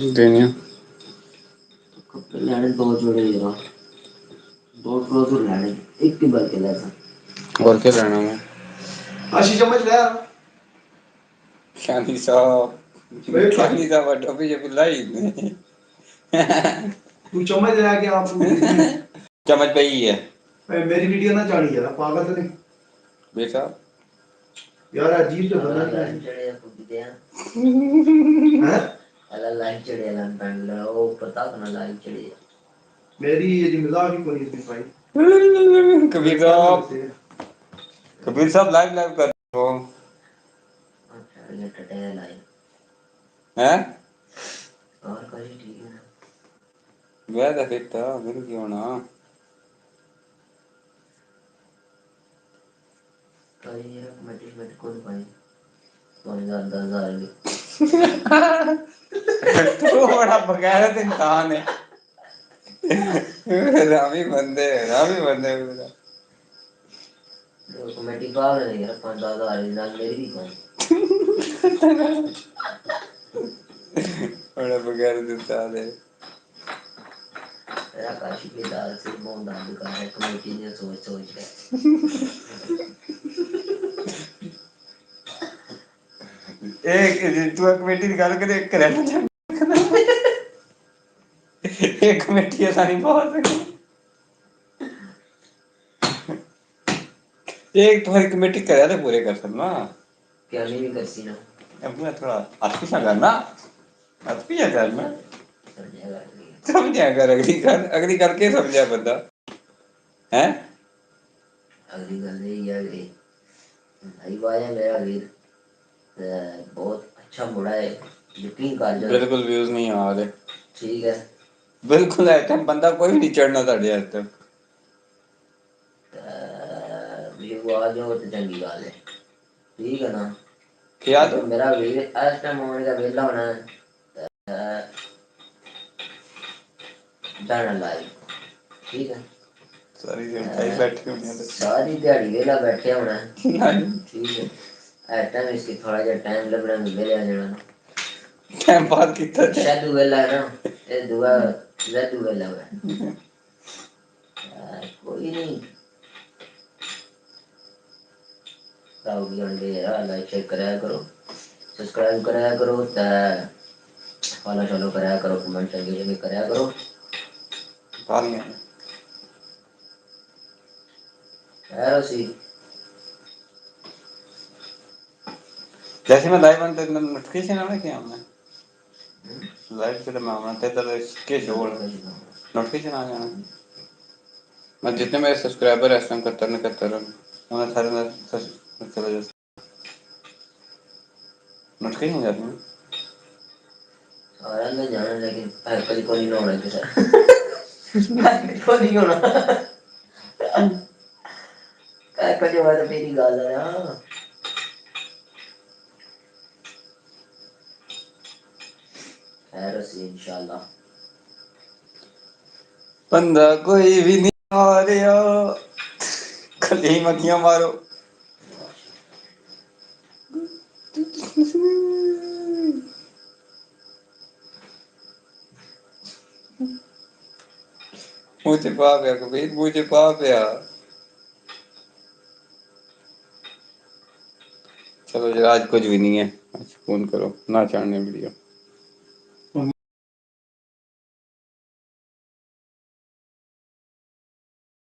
देने कपड़े लैने दो जोड़े जरा दो ट्राउजर लैने एक ही बार के लेना और क्या लेना मैं आशी चम्मच ले चांदी सा बटो भी ये बुलाई तू चम्मच ले आके आप चम्मच पे ही है मेरी वीडियो ना चाड़ी यार पागल तो नहीं बेटा यार अजीब तो बना लाइन चढ़े कुत्ते हैं अल्लाह लाइन चढ़े लाइन पैन ला वो पता करना लाइन चढ़े मेरी ये जिम्मेदार ही कोई इसमें भाई कबीर साहब लाइव कर रहे हो अच्छा ये टटे लाइन हैं और कोई ठीक है वह तो फिर था फिर क्यों ना कोई ये कमेटी में कौन पाई 10,000 तू बड़ा बगैरत इंसान है रामी बंदे पूरा कमेटी पागल है यार 5,000 नाल मेरी भी पाई बड़ा बगैरत इंसान है तेरा काशी के दाल से बहुत दाल का है कमेटी ने सोच सोच के एक तू कमेटी की गल करे करना एक कमेटी ऐसा नहीं बहुत एक तुम्हारी कमेटी करे तो पूरे कर सकना क्या नहीं कर सी ना अब मैं थोड़ा अच्छी सा करना अच्छी है करना समझा कर अगली करके समझा बंदा हैं अगली गल ये है कि भाई वाया मेरा वीर बहुत अच्छा मुड़ा है यकीन कर जाओ बिल्कुल व्यूज नहीं आ रहे ठीक है बिल्कुल आइटम बंदा कोई भी नहीं चढ़ना ਤੁਹਾਡੇ आइटम व्यू आ जाओ तो चंगी गल है ठीक है ना क्या तो मेरा वीर इस टाइम मोहन का वेला होना जाना लाइव ठीक है सारी दिहाड़ी बैठे होने सारी दिहाड़ी वेला बैठे होना ठीक है इस टाइम इसकी थोड़ा जा टाइम लगना वेले आ जाना टाइम पास कितना शादू वेला है ना ये दुआ जदू वेला है कोई नहीं ताऊ भी अंडे यार लाइक शेयर कराया करो सब्सक्राइब कराया करो फॉलो शॉलो कराया करो कमेंट शेयर भी कराया करो यार सी जैसे मैं लाइव आने तक नोटिफिकेशन आना क्या हमने लाइव से मैं आना तेरे तो के शो नोटिफिकेशन आ जाना मैं जितने मेरे सब्सक्राइबर है इस टाइम 71 उन्हें सारे में चले जाते नोटिफिकेशन हो जाती है सारा में जाना लेकिन कभी कोई नहीं होना किसी को नहीं होना कभी बार मेरी गाल है ना खैर सी इंशाल्लाह बंदा कोई भी नहीं आ रहा कल ही मक्खियां मारो मुझे पाप है कबीर मुझे पाप है चलो जरा आज कुछ भी नहीं है आज फोन करो ना चाहने वीडियो